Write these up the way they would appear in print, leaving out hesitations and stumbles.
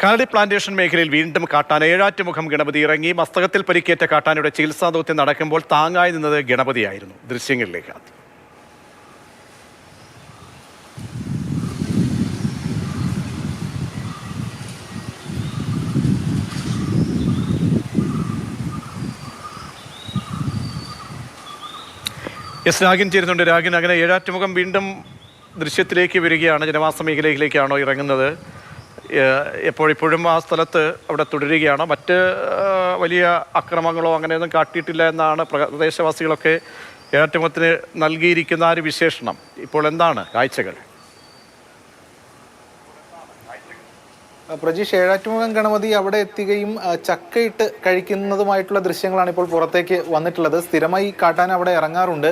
Kalady plantation മേഖലയിൽ വീണ്ടും കാട്ടാന. ഏഴാറ്റുമുഖം ഗണപതി ഇറങ്ങി. മസ്തകത്തിൽ പരിക്കേറ്റ കാട്ടാനയുടെ ചികിത്സാ ദൗത്യം നടക്കുമ്പോൾ താങ്ങായി നിന്നത് ഗണപതിയായിരുന്നു. ദൃശ്യങ്ങളിലേക്ക് രാഗിൻ ചേരുന്നുണ്ട്. രാഗിൻ, അങ്ങനെ ഏഴാറ്റുമുഖം വീണ്ടും ദൃശ്യത്തിലേക്ക് വരികയാണ്. ജനവാസ മേഖലയിലേക്കാണോ ഇറങ്ങുന്നത്? എപ്പോഴിപ്പോഴും ആ സ്ഥലത്ത് അവിടെ തുടരുകയാണോ? മറ്റ് വലിയ അക്രമങ്ങളോ അങ്ങനെയൊന്നും കാട്ടിയിട്ടില്ല എന്നാണ് പ്രദേശവാസികളൊക്കെ ഏഴാറ്റുമുഖത്തിന് നൽകിയിരിക്കുന്ന ആ ഒരു വിശേഷണം. ഇപ്പോൾ എന്താണ് കാഴ്ചകൾ? പ്രജീഷ്, ഏഴാറ്റുമുഖം ഗണപതി അവിടെ എത്തുകയും ചക്കയിട്ട് കഴിക്കുന്നതുമായിട്ടുള്ള ദൃശ്യങ്ങളാണ് ഇപ്പോൾ പുറത്തേക്ക് വന്നിട്ടുള്ളത്. സ്ഥിരമായി കാട്ടാൻ അവിടെ ഇറങ്ങാറുണ്ട്.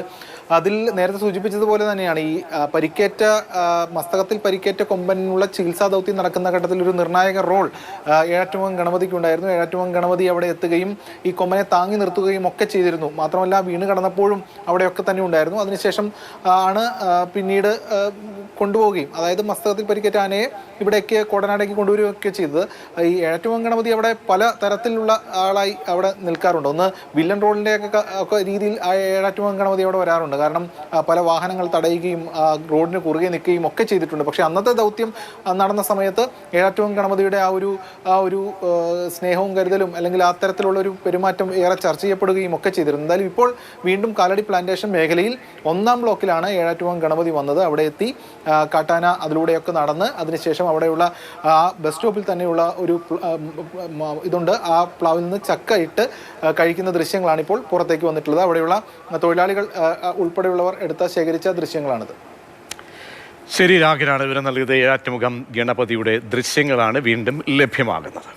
അതിൽ നേരത്തെ സൂചിപ്പിച്ചതുപോലെ തന്നെയാണ് ഈ മസ്തകത്തിൽ പരിക്കേറ്റ കൊമ്പനുള്ള ചികിത്സാ ദൗത്യം നടക്കുന്ന ഘട്ടത്തിൽ ഒരു നിർണായക റോൾ ഏഴാറ്റുമുഖം ഗണപതിക്കുണ്ടായിരുന്നു. ഏഴാറ്റുമുഖം ഗണപതി അവിടെ എത്തുകയും ഈ കൊമ്പനെ താങ്ങി നിർത്തുകയും ഒക്കെ ചെയ്തിരുന്നു. മാത്രമല്ല, വീണ് കടന്നപ്പോഴും അവിടെയൊക്കെ തന്നെ ഉണ്ടായിരുന്നു. അതിനുശേഷം ആണ് പിന്നീട് കൊണ്ടുപോവുകയും, അതായത് മസ്തകത്തിൽ പരിക്കേറ്റ ആനയെ ഇവിടേക്ക് കോടനാടേക്ക് കൊണ്ടുവരികയൊക്കെ ചെയ്തത്. ഈ ഏഴാറ്റുമുഖം ഗണപതി അവിടെ പല തരത്തിലുള്ള ആളായി അവിടെ നിൽക്കാറുണ്ട്. ഒന്ന് വില്ലൻ റോളിൻ്റെ ഒക്കെ രീതിയിൽ ഏഴാറ്റുമുഖം ഗണപതി അവിടെ വരാറുണ്ട്. കാരണം പല വാഹനങ്ങൾ തടയുകയും റോഡിന് കുറുകെ നിൽക്കുകയും ഒക്കെ ചെയ്തിട്ടുണ്ട്. പക്ഷേ അന്നത്തെ ദൗത്യം നടന്ന സമയത്ത് ഏഴാറ്റുമുഖം ഗണപതിയുടെ ആ ഒരു സ്നേഹവും കരുതലും അല്ലെങ്കിൽ അത്തരത്തിലുള്ള ഒരു പെരുമാറ്റം ഏറെ ചർച്ച ചെയ്യപ്പെടുകയും ഒക്കെ ചെയ്തിരുന്നു. എന്തായാലും ഇപ്പോൾ വീണ്ടും കാലടി പ്ലാന്റേഷൻ മേഖലയിൽ 1-ാം ബ്ലോക്കിലാണ് ഏഴാറ്റുമുഖം ഗണപതി വന്നത്. അവിടെ എത്തി കാട്ടാന അതിലൂടെയൊക്കെ നടന്ന് അതിനുശേഷം അവിടെയുള്ള ആ ബസ് സ്റ്റോപ്പിൽ തന്നെയുള്ള ഒരു ഇതുണ്ട്. ആ പ്ലാവിൽ നിന്ന് ചക്ക ഇട്ട് കഴിക്കുന്ന ദൃശ്യങ്ങളാണ് ഇപ്പോൾ പുറത്തേക്ക് വന്നിട്ടുള്ളത്. അവിടെയുള്ള തൊഴിലാളികൾ ഉൾപ്പെടെയുള്ളവർ ശേഖരിച്ച ദൃശ്യങ്ങളാണിത്. ശരി, രാഗിനാണ് വിവരം നൽകിയത്. ഏഴാറ്റുമുഖം ഗണപതിയുടെ ദൃശ്യങ്ങളാണ് വീണ്ടും ലഭ്യമാകുന്നത്.